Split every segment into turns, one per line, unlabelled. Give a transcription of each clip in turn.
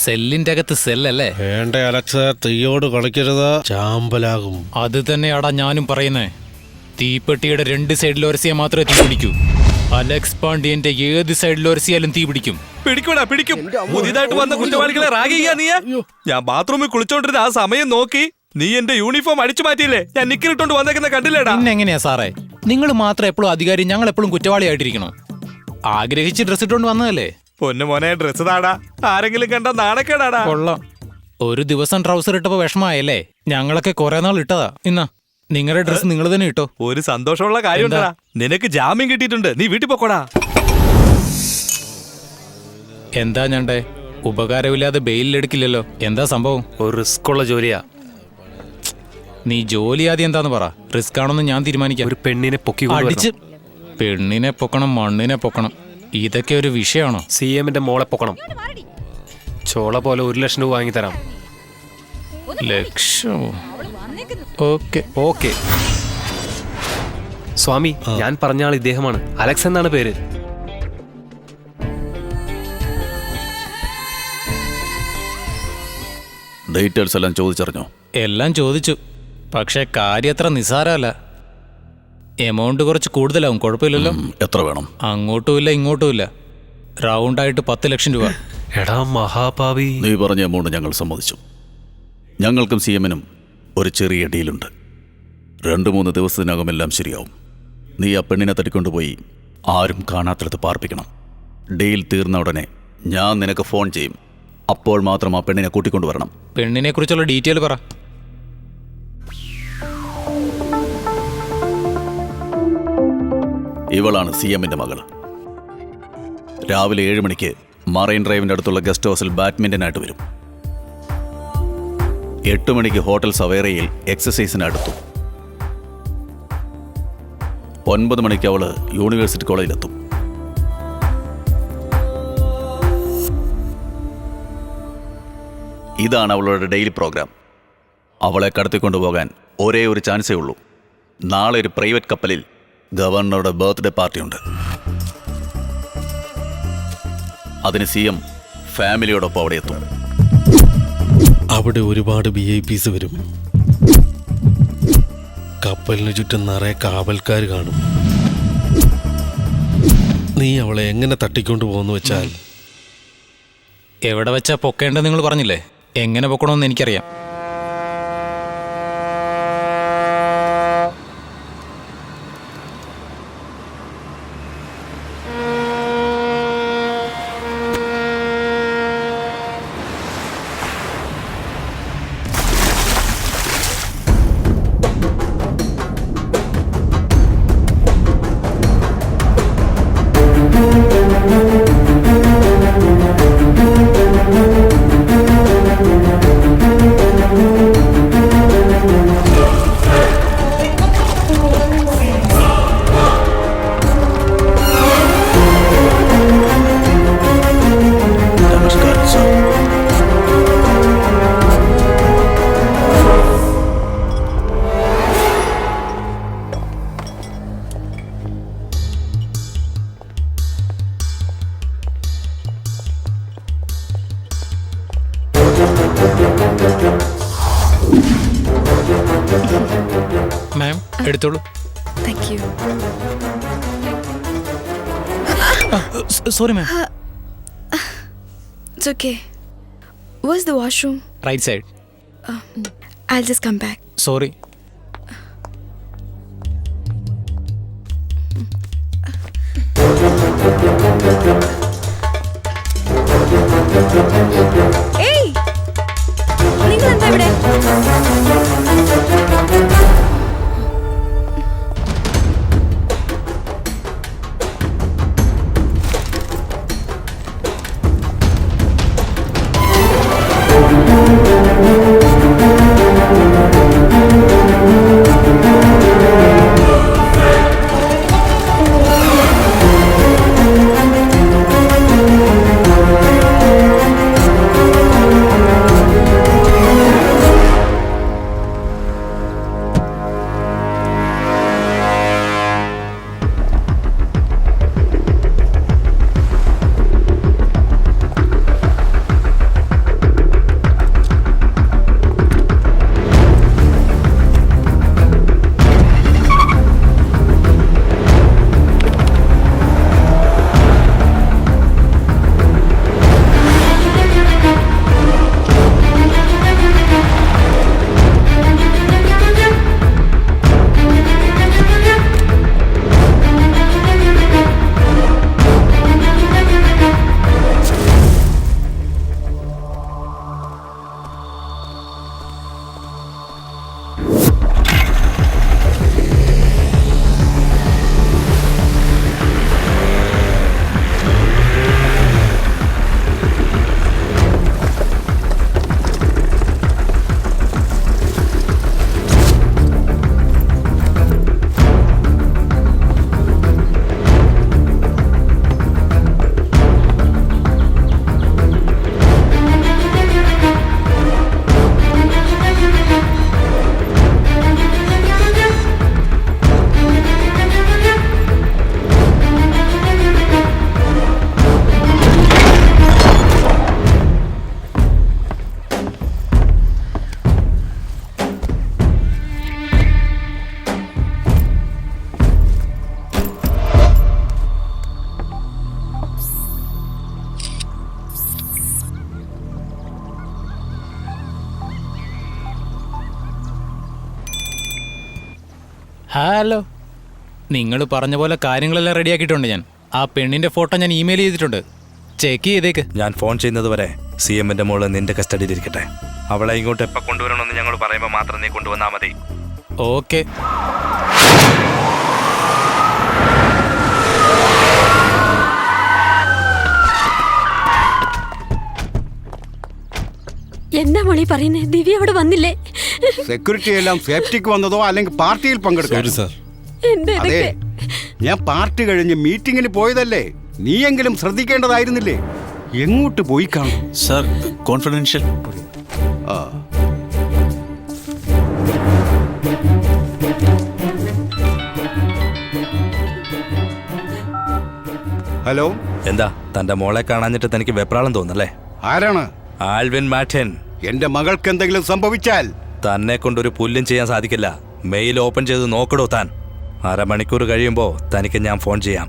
സെല്ലിന്റെ അകത്ത് സെല്ലല്ലേ?
വേണ്ട അലക്സ്, തീയോട് കളിക്കരുത്, ചാമ്പലാകും.
അത് തന്നെയാടാ ഞാനും പറയുന്നേ. തീപ്പെട്ടിയുടെ 2 സൈഡിൽ ഒരസിയാൽ മാത്രമേ തീ പിടിക്കൂ. അലക്സ് പാണ്ഡ്യന്റെ ഏത് സൈഡിൽ ഒരസിയാലും തീ പിടിക്കും.
പിടിക്കും. പുതിയതായിട്ട് വന്ന കുറ്റവാളികളെ റാഗ് ചെയ്യാ നീ. ഞാൻ ബാത്റൂമിൽ കുളിച്ചോണ്ടിരുന്ന ആ സമയം നോക്കി നീ എന്റെ യൂണിഫോം അടിച്ചു മാറ്റിയില്ലേ? ഞാൻ നിക്കറിട്ടോണ്ട് വന്നേക്കുന്ന കണ്ടില്ലേടാ?
പിന്നെ എങ്ങനെയാ സാറേ, നിങ്ങൾ മാത്രം എപ്പോഴും അധികാരി, ഞങ്ങൾ എപ്പോഴും കുറ്റവാളിയായിട്ടിരിക്കണോ? ആഗ്രഹിച്ച് ഡ്രസ് ഇട്ടോണ്ട് വന്നതല്ലേ?
പൊന്നു മോനെ, ഡ്രസ് താടാ, ആരെങ്കിലും കണ്ട നാണക്കേടാടാ.
കൊള്ളാം. ഒരു ദിവസം ട്രൗസർ ഇട്ടപ്പോ വിഷമായല്ലേ? ഞങ്ങളൊക്കെ കുറെ നാൾ ഇട്ടതാ. ഇന്നാ നിങ്ങളുടെ ഡ്രസ് നിങ്ങൾ തന്നെ ഇട്ടോ.
ഒരു സന്തോഷമുള്ള കാര്യം, നിനക്ക് ജാമ്യം കിട്ടിയിട്ടുണ്ട്. നീ വീട്ടിൽ പോക്കോടാ.
എന്താ ഞണ്ടേ, ഉപകാരമില്ലാതെ ബെയിലെടുക്കില്ലല്ലോ. എന്താ സംഭവം?
ഒരു റിസ്ക് ഉള്ള ജോലിയാ.
നീ ജോലി ആദ്യം എന്താന്ന് പറ. റിസ്ക് ആണെന്ന് ഞാൻ തീരുമാനിക്കാം.
ഒരു പെണ്ണിനെ പൊക്കി
അടിച്ച് പെണ്ണിനെ പൊക്കണം, മണ്ണിനെ പൊക്കണം, ഇതൊക്കെ ഒരു വിഷയമാണോ?
CM-ന്റെ മോളെ പൊക്കണം. ചോള പോലെ 1 ലക്ഷം രൂപ വാങ്ങിത്തരാം.
ലക്ഷമോ? ഓക്കെ.
സ്വാമി, ഞാൻ പറഞ്ഞ ആൾ ഇദ്ദേഹമാണ്. അലക്സ് എന്നാണ് പേര്.
ഡീറ്റെയിൽസ് എല്ലാം ചോദിച്ചറിഞ്ഞോ?
എല്ലാം ചോദിച്ചു, പക്ഷെ കാര്യം അത്ര നിസ്സാരമല്ല. എമൗണ്ട് കുറച്ച് കൂടുതലാവും. കുഴപ്പമില്ലല്ലോ.
എത്ര വേണം?
അങ്ങോട്ടുമില്ല ഇങ്ങോട്ടുമില്ല, റൗണ്ടായിട്ട് 10 ലക്ഷം രൂപ.
എടാ മഹാഭാവി,
നീ പറഞ്ഞ എമൗണ്ട് ഞങ്ങൾ സമ്മതിച്ചു. ഞങ്ങൾക്കും CM-നും ഒരു ചെറിയ ഡീലുണ്ട്. 2-3 ദിവസത്തിനകം എല്ലാം ശരിയാവും. നീ ആ പെണ്ണിനെ തട്ടിക്കൊണ്ടുപോയി ആരും കാണാത്തിടത്ത് പാർപ്പിക്കണം. ഡീൽ തീർന്ന ഉടനെ ഞാൻ നിനക്ക് ഫോൺ ചെയ്യും. അപ്പോൾ മാത്രം ആ പെണ്ണിനെ കൂട്ടിക്കൊണ്ടുവരണം.
പെണ്ണിനെ കുറിച്ചുള്ള ഡീറ്റെയിൽ പറ.
ഇവളാണ് CM-ന്റെ മകൾ. രാവിലെ 7 മണിക്ക് മറൈൻ ഡ്രൈവിന്റെ അടുത്തുള്ള ഗസ്റ്റ് ഹൗസിൽ ബാഡ്മിന്റനായിട്ട് വരും. 8 മണിക്ക് ഹോട്ടൽ സവേറയിൽ എക്സസൈസിന് അടുത്തു. 9 മണിക്ക് അവള് യൂണിവേഴ്സിറ്റി കോളേജിലെത്തും. ഇതാണ് അവളുടെ ഡെയിലി പ്രോഗ്രാം. അവളെ കടത്തിക്കൊണ്ടുപോകാൻ ഒരേ ഒരു ചാൻസേ ഉള്ളൂ. നാളെ ഒരു പ്രൈവറ്റ് കപ്പലിൽ ഗവർണറുടെ ബർത്ത്ഡേ പാർട്ടിയുണ്ട്. അതിന് CM ഫാമിലിയോടൊപ്പം അവിടെ എത്തും.
അവിടെ ഒരുപാട് VIPs വരും. കപ്പലിന് ചുറ്റും നിറയെ കാവൽക്കാർ കാണും. നീ അവളെ എങ്ങനെ തട്ടിക്കൊണ്ടു പോകുന്നു വെച്ചാൽ,
എവിടെ വെച്ചാ പൊക്കേണ്ടത് നിങ്ങൾ പറഞ്ഞില്ലേ? എങ്ങനെ പൊക്കണമെന്ന് എനിക്കറിയാം. മാം എടുത്തോളൂ. Sorry ma'am.
It's okay. Where's the washroom?
Right side.
I'll just come back.
Sorry.
Hey! നിങ്ങൾ എന്താ ഇവിടെ?
ഹലോ, നിങ്ങൾ പറഞ്ഞ പോലെ കാര്യങ്ങളെല്ലാം റെഡിയാക്കിയിട്ടുണ്ട്. ഞാൻ ആ പെണ്ണിന്റെ ഫോട്ടോ ഞാൻ ഇമെയിൽ ചെയ്തിട്ടുണ്ട്, ചെക്ക് ചെയ്തേക്ക്.
ഞാൻ ഫോൺ ചെയ്യുന്നത് വരെ CMന്റെ മോള് നിന്റെ കസ്റ്റഡിയിലിരിക്കട്ടെ. അവളെ ഇങ്ങോട്ട് എപ്പോൾ കൊണ്ടുവരണമെന്ന് ഞങ്ങൾ പറയുമ്പോൾ മാത്രം നീ കൊണ്ടുവന്നാൽ മതി.
ഓക്കെ.
എന്താ മോളി പറയുന്നേ? ദിവ്യ അവിടെ വന്നില്ലേ?
സെക്യൂരിറ്റി എല്ലാം സേഫ്റ്റിക്ക് വന്നതോ അല്ലെങ്കിൽ പാർട്ടിയിൽ പങ്കെടുക്കാൻ?
Sorry sir.
എന്താ
അതെ,
ഇതൊക്കെ?
ഞാൻ പാർട്ടി കഴിഞ്ഞ് മീറ്റിങ്ങിന് പോയതല്ലേ, നീയെങ്കിലും ശ്രദ്ധിക്കേണ്ടതായിരുന്നില്ലേ? എങ്ങോട്ട് പോയി കാണും?
Sir, confidential.
ആ, ഹലോ,
എന്താ തന്റെ മോളെ കാണാഞ്ഞിട്ട് തനിക്ക് വെപ്രാളം തോന്നല്ലേ?
ആരാണ്?
Alvin Martin.
എന്റെ മകൾക്ക് എന്തെങ്കിലും സംഭവിച്ചാൽ
തന്നെ കൊണ്ടൊരു പുല്ലും ചെയ്യാൻ സാധിക്കില്ല. മെയിൽ ഓപ്പൺ ചെയ്ത് നോക്കടോ താൻ. അരമണിക്കൂർ കഴിയുമ്പോൾ തനിക്ക് ഞാൻ ഫോൺ ചെയ്യാം.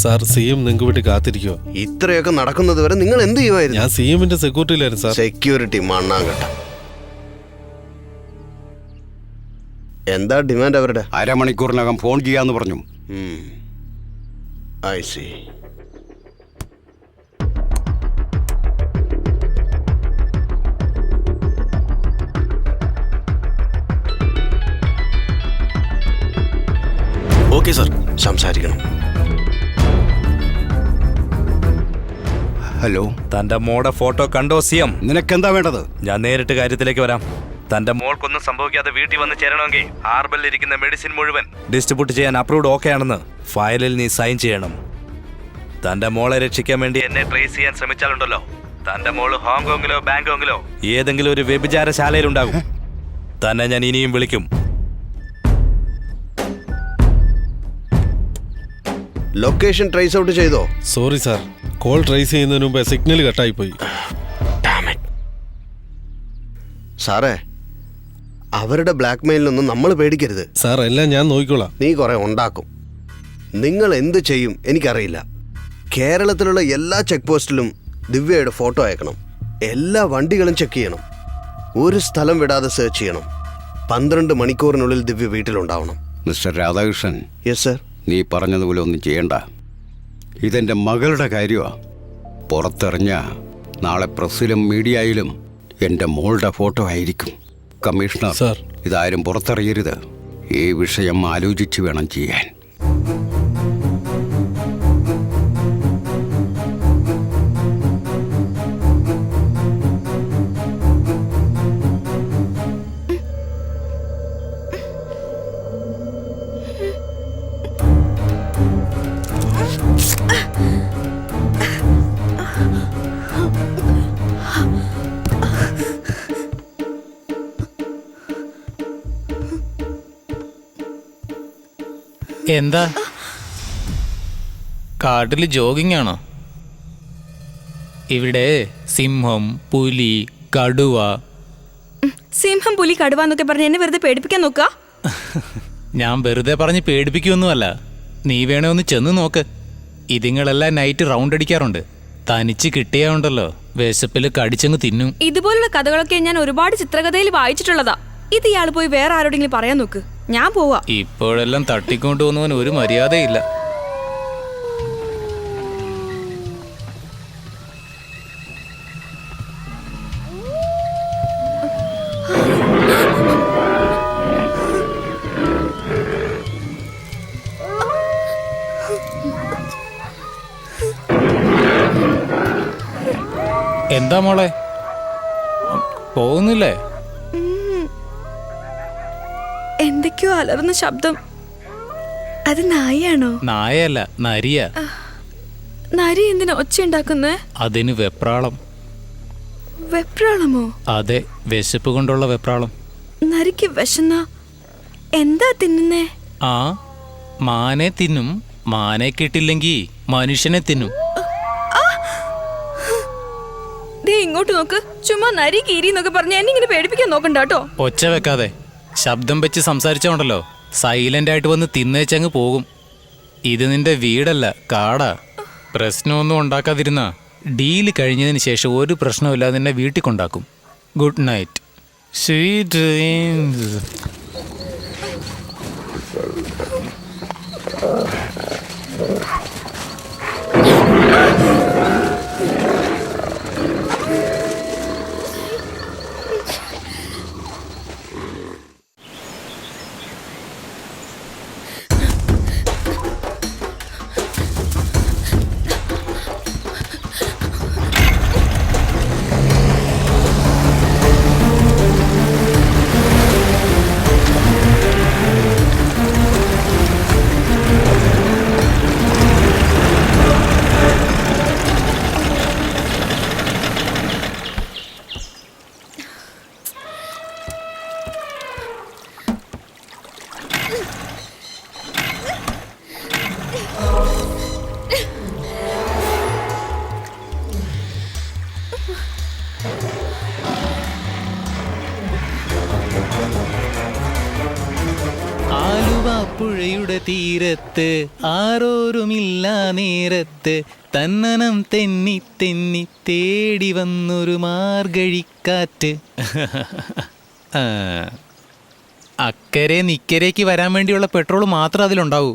സാർ, CM നിങ്ങൾക്ക് വേണ്ടി കാത്തിരിക്കുവോ?
ഇത്രയൊക്കെ നടക്കുന്നത് വരെ നിങ്ങൾ എന്ത് ചെയ്യുമായിരുന്നു?
ഞാൻ CMന്റെ സെക്യൂരിറ്റിയിലായിരുന്നു സാർ.
സെക്യൂരിറ്റി മണ്ണാങ്കട്ട. എന്താ ഡിമാൻഡ് അവരുടെ?
അരമണിക്കൂറിനകം ഫോൺ ചെയ്യാന്ന് പറഞ്ഞു.
I C.
Okay sir.
സംസാരിക്കണം.
ഹലോ,
തന്റെ മോടെ ഫോട്ടോ കണ്ടോ CM?
നിനക്കെന്താ വേണ്ടത്?
ഞാൻ നേരിട്ട് കാര്യത്തിലേക്ക് വരാം. തന്റെ മോൾക്കൊന്നും സംഭവിക്കാതെ വീട്ടിൽ വന്ന് ചേരണമെങ്കിൽ ഹാർബറിൽ ഇരിക്കുന്ന മെഡിസിൻ മുഴുവൻ ഡിസ്ട്രിബ്യൂട്ട് ചെയ്യാൻ അപ്രൂവ്ഡ് ഓക്കെ ആണെന്ന് ഫയലിൽ നീ സൈൻ ചെയ്യണം. തന്റെ മോളെ രക്ഷിക്കാൻ വേണ്ടി എന്നെ ട്രേസ് ചെയ്യാൻ ശ്രമിച്ചാലുണ്ടല്ലോ, തന്റെ മോള് ഹോങ്കോങ്ങിലോ ബാങ്കോങ്ങിലോ ഏതെങ്കിലും ഒരു വ്യഭിചാരശാലയിലുണ്ടാകും. തന്നെ ഞാൻ ഇനിയും വിളിക്കും.
ലൊക്കേഷൻ ട്രേസ് ഔട്ട് ചെയ്തോ?
സോറി സാർ, കോൾ ട്രേസ് ചെയ്യുന്നതിന് മുമ്പ് സിഗ്നൽ കട്ടായി പോയി.
സാറേ, അവരുടെ ബ്ലാക്ക് മെയിലൊന്നും നമ്മൾ പേടിക്കരുത്.
സാർ, എല്ലാം ഞാൻ നോക്കിക്കോളാം.
നീ കുറെ ഉണ്ടാക്കും. നിങ്ങൾ എന്ത് ചെയ്യും എനിക്കറിയില്ല. കേരളത്തിലുള്ള എല്ലാ ചെക്ക് പോസ്റ്റിലും ദിവ്യയുടെ ഫോട്ടോ അയക്കണം. എല്ലാ വണ്ടികളും ചെക്ക് ചെയ്യണം. ഒരു സ്ഥലം വിടാതെ സെർച്ച് ചെയ്യണം. 12 മണിക്കൂറിനുള്ളിൽ ദിവ്യ വീട്ടിലുണ്ടാവണം.
Mister Radhakrishnan,
yes sir.
നീ പറഞ്ഞതുപോലെ ഒന്നും ചെയ്യണ്ട. ഇതെൻ്റെ മകളുടെ കാര്യമാണ്. പുറത്തെറിഞ്ഞ നാളെ പ്രസ്സിലും മീഡിയയിലും എൻ്റെ മോളുടെ ഫോട്ടോ ആയിരിക്കും. കമ്മീഷണർ
സാർ,
ഇതാരും പുറത്തറിയരുത്. ഈ വിഷയം ആലോചിച്ച് വേണം ചെയ്യാൻ.
എന്താ കാട്ടിൽ ജോഗിങ് ആണോ? ഇവിടെ സിംഹം, പുലി, കടുവ.
സിംഹം, പുലി, കടുവ എന്നൊക്കെ പറഞ്ഞ് എന്നെ വെറുതെ പേടിപ്പിക്കാൻ നോക്കുക.
ഞാൻ വെറുതെ പറഞ്ഞ് പേടിപ്പിക്കൊന്നുമല്ല. നീ വേണേ ഒന്ന് ചെന്ന് നോക്ക്. ഇതിങ്ങളെല്ലാം നൈറ്റ് റൗണ്ട് അടിക്കാറുണ്ട്. തനിച്ച് കിട്ടിയാണ്ടല്ലോ വിശപ്പിൽ കടിച്ചങ്ങ് തിന്നും.
ഇതുപോലുള്ള കഥകളൊക്കെ ഞാൻ ഒരുപാട് ചിത്രകഥയിൽ വായിച്ചിട്ടുള്ളതാ. ഇത് ഇയാൾ പോയി വേറെ ആരോടെങ്കിലും പറയാൻ നോക്ക്. ഞാൻ പോവാ.
ഇപ്പോഴെല്ലാം തട്ടിക്കൊണ്ടുപോകുന്നവന് ഒരു മര്യാദയില്ല. എന്താ മോളെ, പോകുന്നില്ലേ?
എന്തൊക്കെയോ അലറുന്ന ശബ്ദം. അത് നായയാണോ?
നായയല്ല, നരിയ.
നരി എന്തിനാ ഒച്ച ഉണ്ടാക്കുന്നേ?
അതിന് വെപ്രാളം.
വെപ്രാളമോ?
അതെ, വിശപ്പ് കൊണ്ടുള്ള വെപ്രാളം.
നരിക്ക് വിശന്ന എന്താ തിന്നുന്നേ?
ആ, മാനെ തിന്നും. മാനെ കിട്ടില്ലെങ്കിൽ മനുഷ്യനെ തിന്നും.
ദേ ഇങ്ങോട്ട് നോക്ക്. ചുമ്മാ നരി കീരി എന്നൊക്കെ പറഞ്ഞ് എന്നെ ഇങ്ങനെ പേടിപ്പിക്കാൻ നോക്കണ്ട കേട്ടോ.
ഒച്ച വെക്കാതെ ശബ്ദം വെച്ച് സംസാരിച്ചോണ്ടല്ലോ സൈലന്റ് ആയിട്ട് വന്ന് തിന്നേച്ചങ്ങ് പോകും. ഇത് നിന്റെ വീടല്ല, കാടാ. പ്രശ്നമൊന്നും ഉണ്ടാക്കാതിരുന്ന ഡീല് കഴിഞ്ഞതിന് ശേഷം ഒരു പ്രശ്നമില്ലാതെ നിന്നെ വീട്ടിൽ കൊണ്ടാക്കും. Good night, sweet dreams. പുഴയുടെ തീരത്ത് ആരോരുമില്ല നേരത്ത് തന്നനം തെന്നി തെന്നി തേടി വന്നൊരു മാർഗഴിക്കാറ്റ്. അക്കരെ നിക്കരേക്ക് വരാൻ വേണ്ടിയുള്ള പെട്രോൾ മാത്രം അതിലുണ്ടാവൂ.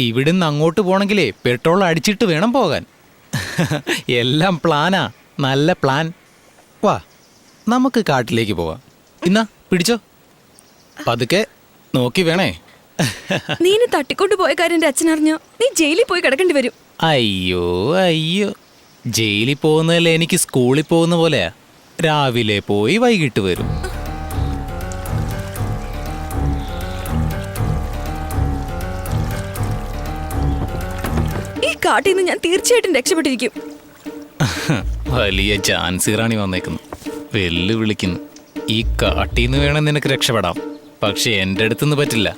ഇവിടുന്ന് അങ്ങോട്ട് പോണെങ്കിലേ പെട്രോൾ അടിച്ചിട്ട് വേണം പോകാൻ. എല്ലാം പ്ലാനാ, നല്ല പ്ലാൻ. വാ, നമുക്ക് കാട്ടിലേക്ക് പോവാം. ഇന്നാ പിടിച്ചോ, പതുക്കെ നോക്കി വേണേ.
നീ തട്ടിക്കൊണ്ടു പോയ കാര്യം എന്റെ അച്ഛനറിഞ്ഞോ നീ ജയിലിൽ പോയി കിടക്കേണ്ടി വരും.
അയ്യോ അയ്യോ, ജയിലിൽ പോകുന്നതല്ലേ എനിക്ക് സ്കൂളിൽ പോകുന്ന പോലെയാ. രാവിലെ പോയി വൈകിട്ട് വരും.
ഈ കാട്ടിൽ നിന്ന് ഞാൻ തീർച്ചയായിട്ടും രക്ഷപ്പെട്ടിരിക്കും.
വലിയ ജാൻസി റാണി വന്നേക്കുന്നു, വെല്ലുവിളിക്കുന്നു. ഈ കാട്ടിൽ നിന്ന് വേണം നിനക്ക് രക്ഷപ്പെടാം, പക്ഷെ എൻ്റെ അടുത്തുനിന്ന് പറ്റില്ല.